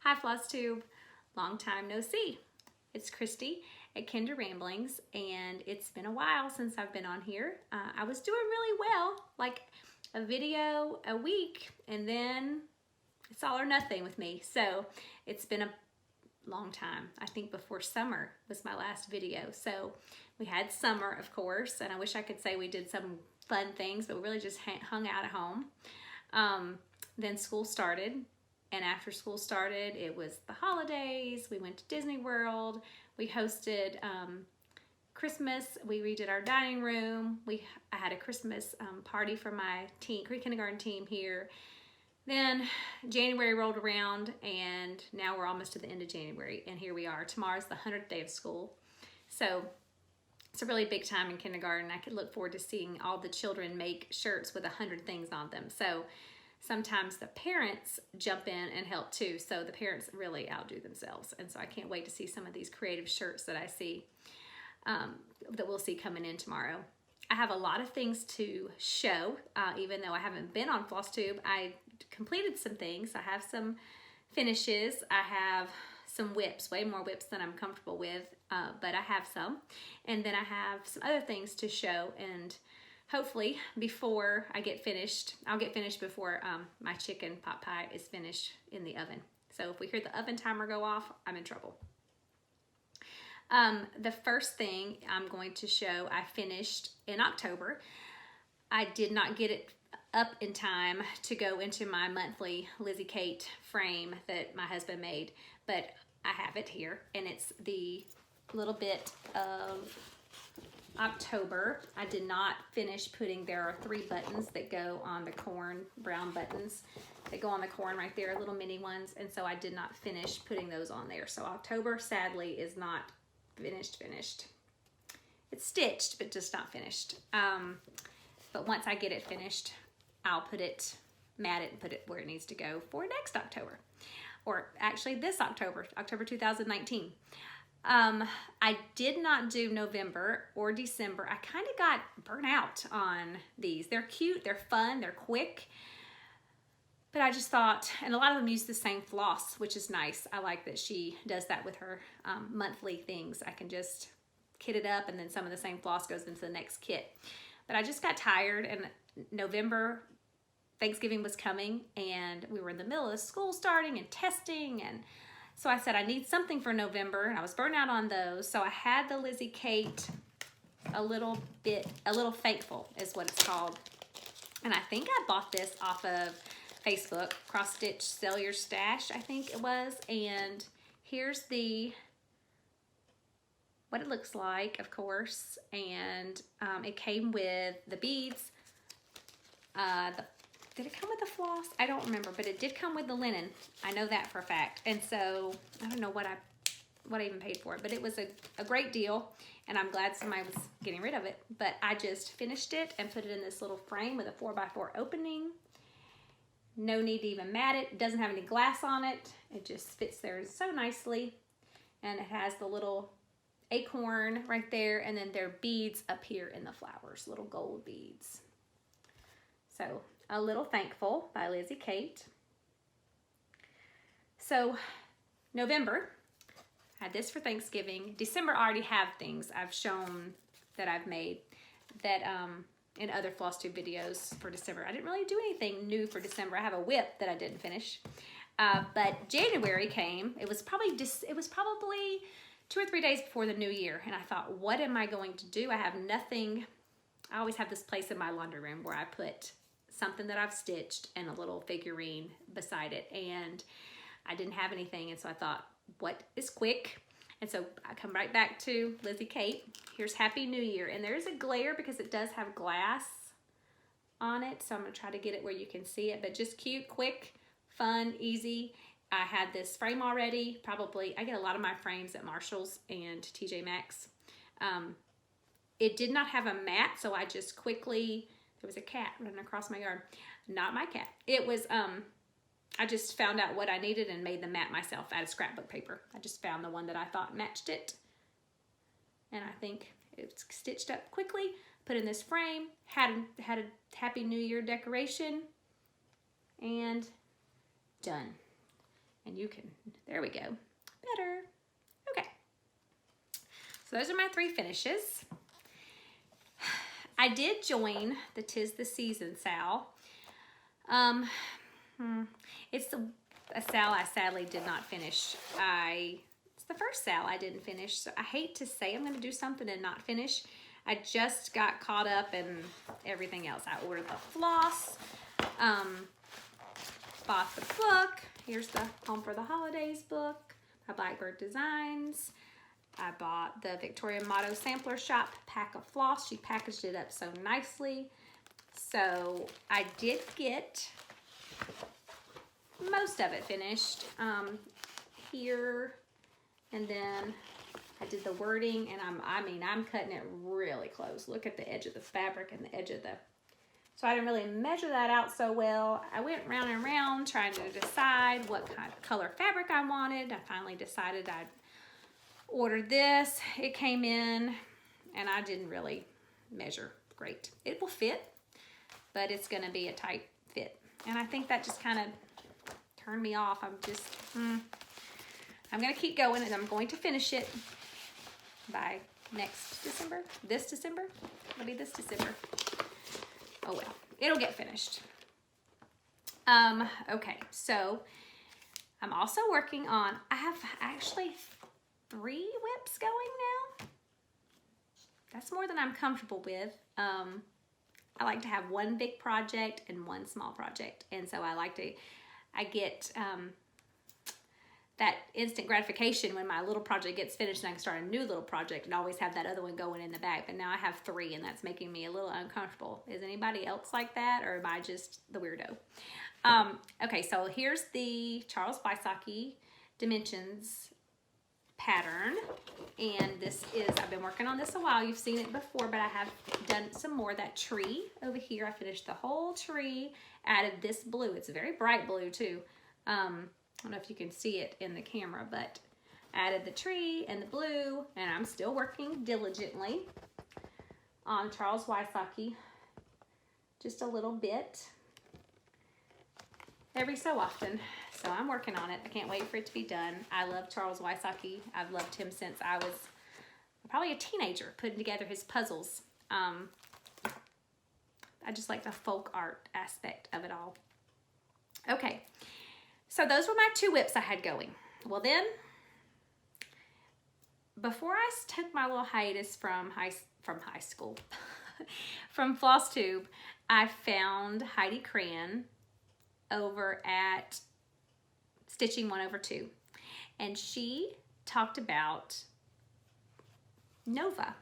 Hi FlossTube, long time no see. It's Christy at Kinder Ramblings, and it's been a while since I've been on here. I was doing really well, like a video a week, and then it's all or nothing with me. So it's been a long time. I think before summer was my last video. So we had summer, of course, and I wish I could say we did some fun things, but we really just hung out at home. Then school started. And after school started, it was the holidays. We went to Disney World. We hosted Christmas. We redid our dining room. I had a Christmas party for my pre-kindergarten team here. Then January rolled around, and now we're almost to the end of January. And here we are. Tomorrow's the 100th day of school. So it's a really big time in kindergarten. I could look forward to seeing all the children make shirts with 100 things on them. So sometimes the parents jump in and help too. So the parents really outdo themselves. And so I can't wait to see some of these creative shirts that I see, that we'll see coming in tomorrow. I have a lot of things to show, even though I haven't been on FlossTube. I completed some things. I have some finishes. I have some whips, way more whips than I'm comfortable with, but I have some. And then I have some other things to show, and hopefully before I get finished, I'll get finished before my chicken pot pie is finished in the oven. So if we hear the oven timer go off, I'm in trouble. The first thing I'm going to show, I finished in October. I did not get it up in time to go into my monthly Lizzie Kate frame that my husband made, but I have it here, and it's the little bit of October. I did not finish putting, there are 3 buttons that go on the corn, brown buttons that go on the corn right there, little mini ones, and so I did not finish putting those on there. So October sadly is not finished. It's stitched, but just not finished. But once I get it finished, I'll put it, mat it, and put it where it needs to go for next October, or actually this October 2019. I did not do November or December. I kind of got burnt out on these. They're cute, they're fun, they're quick, but I just thought, and a lot of them use the same floss, which is nice. I like that she does that with her monthly things. I can just kit it up, and then some of the same floss goes into the next kit. But I just got tired, and November, Thanksgiving was coming, and we were in the middle of school starting and testing, and so I said I need something for November, and I was burnt out on those. So I had the Lizzie Kate, a little thankful is what it's called. And I think I bought this off of Facebook, Cross Stitch Sell Your Stash, I think it was. And here's what it looks like, of course. And it came with the beads, did it come with the floss? I don't remember, but it did come with the linen. I know that for a fact. And so I don't know what I even paid for it, but it was a great deal, and I'm glad somebody was getting rid of it. But I just finished it and put it in this little frame with a 4x4 opening. No need to even mat it. It doesn't have any glass on it. It just fits there so nicely. And it has the little acorn right there, and then there are beads up here in the flowers, little gold beads. So A Little Thankful by Lizzie Kate. So November, I had this for Thanksgiving. December, I already have things I've shown that I've made that in other FlossTube videos for December. I didn't really do anything new for December. I have a whip that I didn't finish. But January came. It was probably 2 or 3 days before the new year, and I thought, what am I going to do? I have nothing. I always have this place in my laundry room where I put something that I've stitched and a little figurine beside it, and I didn't have anything, and so I thought, what is quick? And so I come right back to Lizzie Kate. Here's Happy New Year, and there's a glare because it does have glass on it, so I'm gonna try to get it where you can see it, but just cute, quick, fun, easy. I had this frame already. Probably, I get a lot of my frames at Marshall's and TJ Maxx. It did not have a mat, so I just quickly, there was a cat running across my yard. Not my cat. It was, I just found out what I needed and made the mat myself out of scrapbook paper. I just found the one that I thought matched it. And I think it's stitched up quickly, put in this frame, had a Happy New Year decoration, and done. And you can, there we go, better. Okay, so those are my 3 finishes. I did join the 'Tis the Season sale. It's a sale I sadly did not finish. It's the first sale I didn't finish, so I hate to say I'm gonna do something and not finish. I just got caught up in everything else. I ordered the floss, bought the book. Here's the Home for the Holidays book by Blackbird Designs. I bought the Victorian Motto Sampler Shop pack of floss. She packaged it up so nicely. So I did get most of it finished here, and then I did the wording, and I'm cutting it really close. Look at the edge of the fabric and the edge of the, so I didn't really measure that out so well. I went round and round trying to decide what kind of color fabric I wanted. I finally decided I'd order this. It came in, and I didn't really measure great. It will fit, but it's gonna be a tight fit. And I think that just kind of turned me off. I'm just, I'm gonna keep going, and I'm going to finish it by next December. This December? It'll be this December. Oh well, it'll get finished. Okay, so I'm also working on, I have actually 3 whips going now. That's more than I'm comfortable with. I like to have one big project and one small project. And so I get that instant gratification when my little project gets finished and I can start a new little project and always have that other one going in the back. But now I have 3, and that's making me a little uncomfortable. Is anybody else like that, or am I just the weirdo? Okay, so here's the Charles Wysocki Dimensions pattern, and this is, I've been working on this a while. You've seen it before, but I have done some more. That tree over here, I finished the whole tree, added this blue. It's a very bright blue too. I don't know if you can see it in the camera, but added the tree and the blue, and I'm still working diligently on Charles Wysocki, just a little bit every so often. So I'm working on it. I can't wait for it to be done. I love Charles Wysocki. I've loved him since I was probably a teenager, putting together his puzzles. I just like the folk art aspect of it all. Okay, so those were my 2 whips I had going. Well then, before I took my little hiatus from high school, from FlossTube, I found Heidi Cran over at Stitching 1/2, and she talked about Nova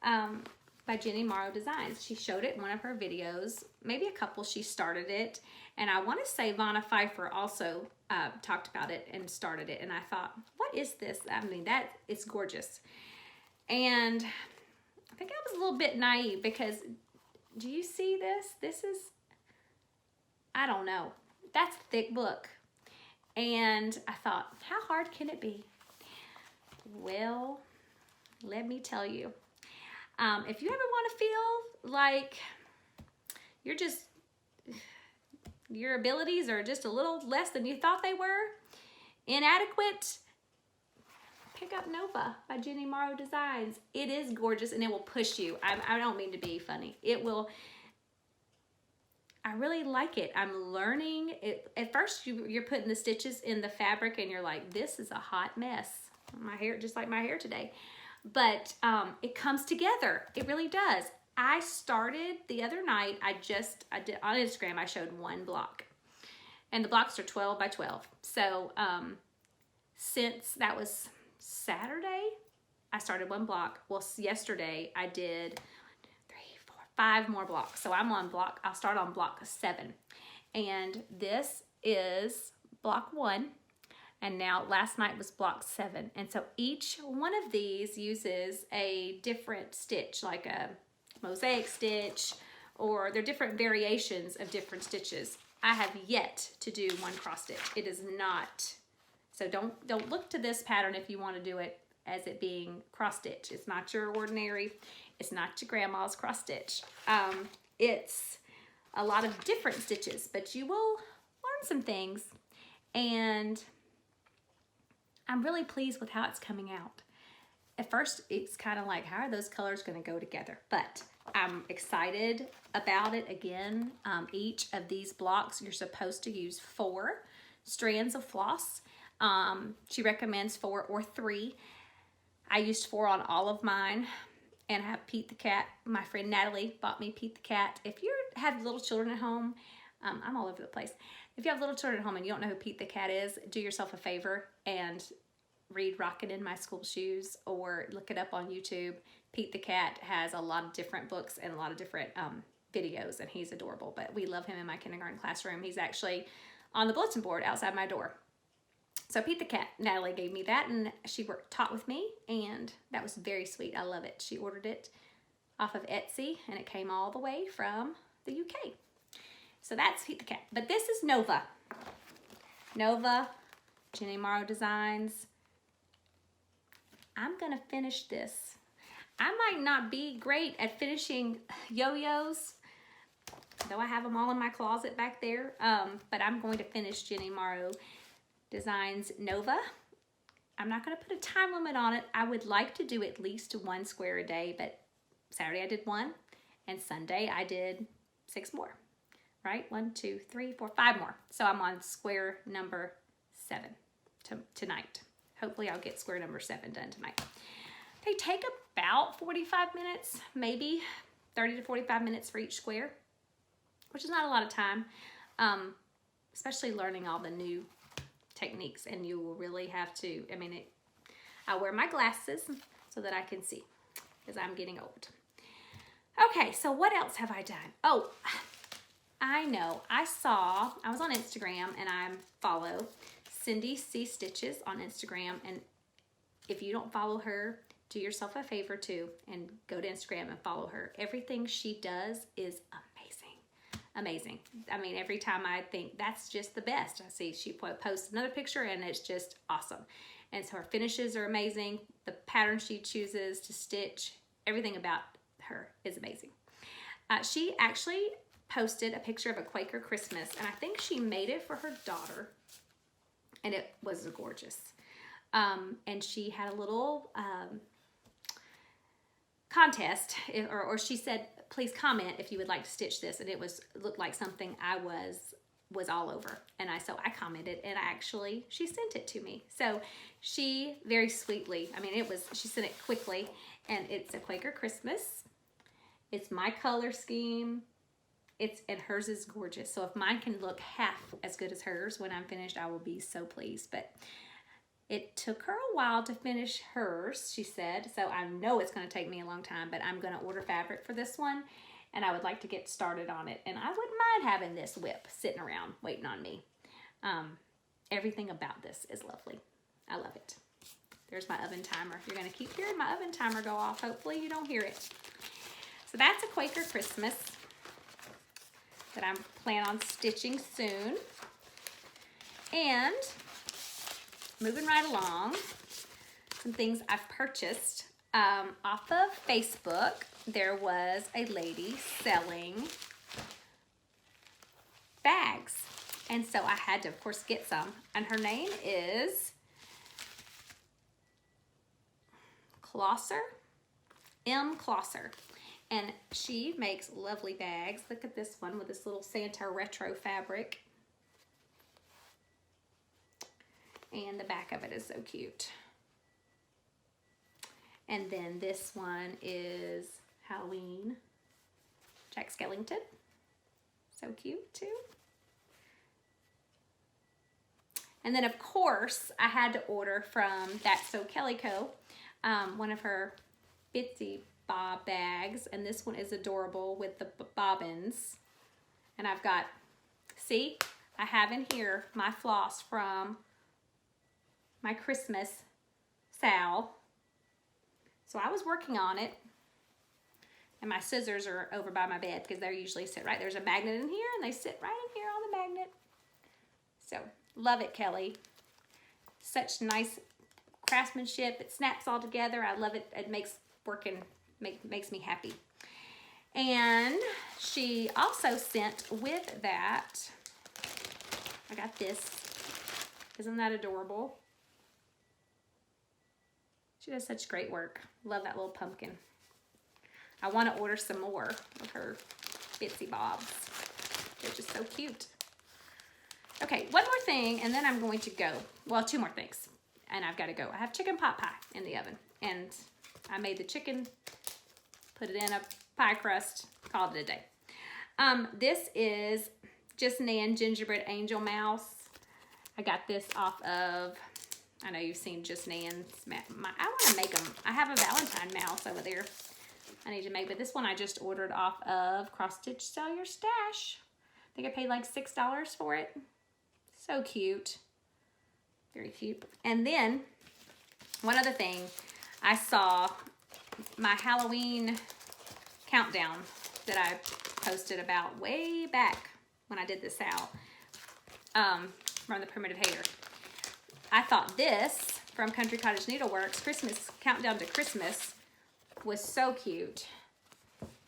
by Genny Morrow Designs. She showed it in one of her videos, maybe a couple. She started it, and I want to say Vanna Pfeiffer also talked about it and started it, and I thought, what is this? I mean, it's gorgeous. And I think I was a little bit naive, because do you see this? This is, I don't know, that's a thick book. And I thought, how hard can it be? Well, let me tell you. If you ever want to feel like your abilities are just a little less than you thought they were, inadequate, pick up Nova by Genny Morrow Designs. It is gorgeous, and it will push you. I don't mean to be funny. It will. I really like it. I'm learning it. At first, you're putting the stitches in the fabric, and you're like, this is a hot mess. My hair, just like my hair today. But it comes together. It really does. I started the other night. I did on Instagram. I showed 1 block, and the blocks are 12 by 12. So since that was Saturday, I started 1 block. Well, yesterday I did 5 more blocks. So I'm on block, I'll start on block 7. And this is block 1. And now last night was block 7. And so each one of these uses a different stitch, like a mosaic stitch, or they're different variations of different stitches. I have yet to do 1 cross stitch. It is not, so don't look to this pattern if you want to do it as it being cross stitch. It's not your ordinary, it's not your grandma's cross stitch. It's a lot of different stitches, but you will learn some things. And I'm really pleased with how it's coming out. At first, it's kind of like, how are those colors going to go together? But I'm excited about it. Again, each of these blocks, you're supposed to use 4 strands of floss. She recommends 4 or 3. I used 4 on all of mine. And I have Pete the cat. My friend Natalie bought me Pete the cat. If you have little children at home, I'm all over the place. If you have little children at home and you don't know who Pete the cat is, do yourself a favor and read Rockin' in My School Shoes or look it up on YouTube. Pete the cat has a lot of different books and a lot of different videos, and he's adorable. But we love him in my kindergarten classroom. He's actually on the bulletin board outside my door. So Pete the cat, Natalie gave me that, and she taught with me, and that was very sweet. I love it. She ordered it off of Etsy, and it came all the way from the UK. So that's Pete the cat. But this is Nova. Nova, Genny Morrow Designs. I'm gonna finish this. I might not be great at finishing yo-yos, though I have them all in my closet back there, but I'm going to finish Genny Morrow Designs Nova. I'm not gonna put a time limit on it. I would like to do at least 1 square a day, but Saturday I did 1, and Sunday I did 6 more, right? 1, 2, 3, 4, 5 more. So I'm on square number 7 tonight. Hopefully I'll get square number 7 done tonight. They take about 45 minutes, maybe 30 to 45 minutes for each square, which is not a lot of time, especially learning all the new techniques. And you will really have to, I wear my glasses so that I can see because I'm getting old. Okay, so what else have I done? Oh, I know. I was on Instagram, and I follow Cindy C. Stitches on Instagram, and if you don't follow her, do yourself a favor too and go to Instagram and follow her. Everything she does is amazing. Every time I think that's just the best, I see she posts another picture and it's just awesome. And so her finishes are amazing. The pattern she chooses to stitch, everything about her is amazing. She actually posted a picture of a Quaker Christmas, and I think she made it for her daughter. And it was gorgeous. And she had a little contest, or she said, please comment if you would like to stitch this. And it looked like something I was all over. And so I commented, and she sent it to me. So she very sweetly, she sent it quickly, and it's a Quaker Christmas. It's my color scheme. And hers is gorgeous. So if mine can look half as good as hers when I'm finished, I will be so pleased. But it took her a while to finish hers, she said. So I know it's going to take me a long time, but I'm going to order fabric for this one, and I would like to get started on it. And I wouldn't mind having this whip sitting around waiting on me. Everything about this is lovely. I love it. There's my oven timer. You're going to keep hearing my oven timer go off. Hopefully you don't hear it. So that's a Quaker Christmas that I'm planning on stitching soon. And moving right along, some things I've purchased. Off of Facebook, there was a lady selling bags. And so I had to, of course, get some. And her name is Closser, M. Closser. And she makes lovely bags. Look at this one with this little Santa retro fabric. And the back of it is so cute. And then this one is Halloween Jack Skellington. So cute too. And then of course I had to order from That's So Calico, one of her Bitsy Bob bags, and this one is adorable with the bobbins. And I've got, see, I have in here my floss from my Christmas sal. So I was working on it, and my scissors are over by my bed because they usually sit right, there's a magnet in here, and they sit right in here on the magnet. So love it, Kelly. Such nice craftsmanship. It snaps all together. I love it. It makes working makes me happy. And she also sent with that, I got this Isn't that adorable? She does such great work. Love that little pumpkin. I want to order some more of her Bitsy Bobs. They're just so cute. Okay, one more thing, and then I'm going to go. Well, two more things, and I've got to go. I have chicken pot pie in the oven, and I made the chicken, put it in a pie crust, called it a day. This is Just Nan Gingerbread Angel Mouse. I got this off of, I know you've seen Just Nan's, I want to make them. I have a Valentine mouse over there I need to make, but this one I just ordered off of Cross Stitch Sell Your Stash. I think I paid like $6 for it. So cute. Very cute. And then, one other thing, I saw my Halloween countdown that I posted about way back when I did this out from the Primitive Hater. I thought this from Country Cottage Needleworks, Christmas Countdown to Christmas, was so cute.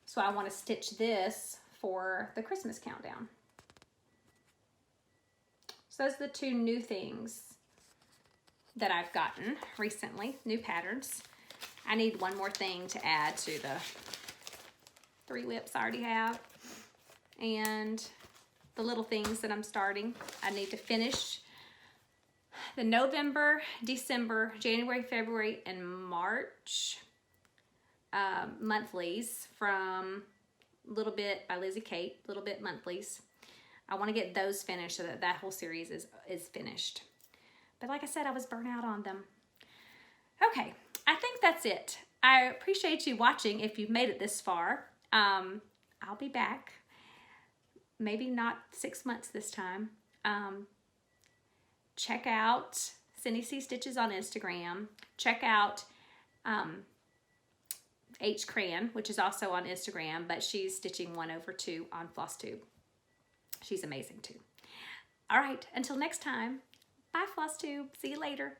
So I want to stitch this for the Christmas countdown. So those are the two new things that I've gotten recently, new patterns. I need one more thing to add to the 3 whips I already have. And the little things that I'm starting. I need to finish the November, December, January, February, and March monthlies from Little Bit by Lizzie Kate, Little Bit monthlies. I want to get those finished so that that whole series is finished. But like I said, I was burnt out on them. Okay, I think that's it. I appreciate you watching if you've made it this far. I'll be back. Maybe not 6 months this time. Check out Cindy C Stitches on Instagram. Check out H Cran, which is also on Instagram, but she's stitching 1/2 on FlossTube. She's amazing too. All right, until next time, bye FlossTube. See you later.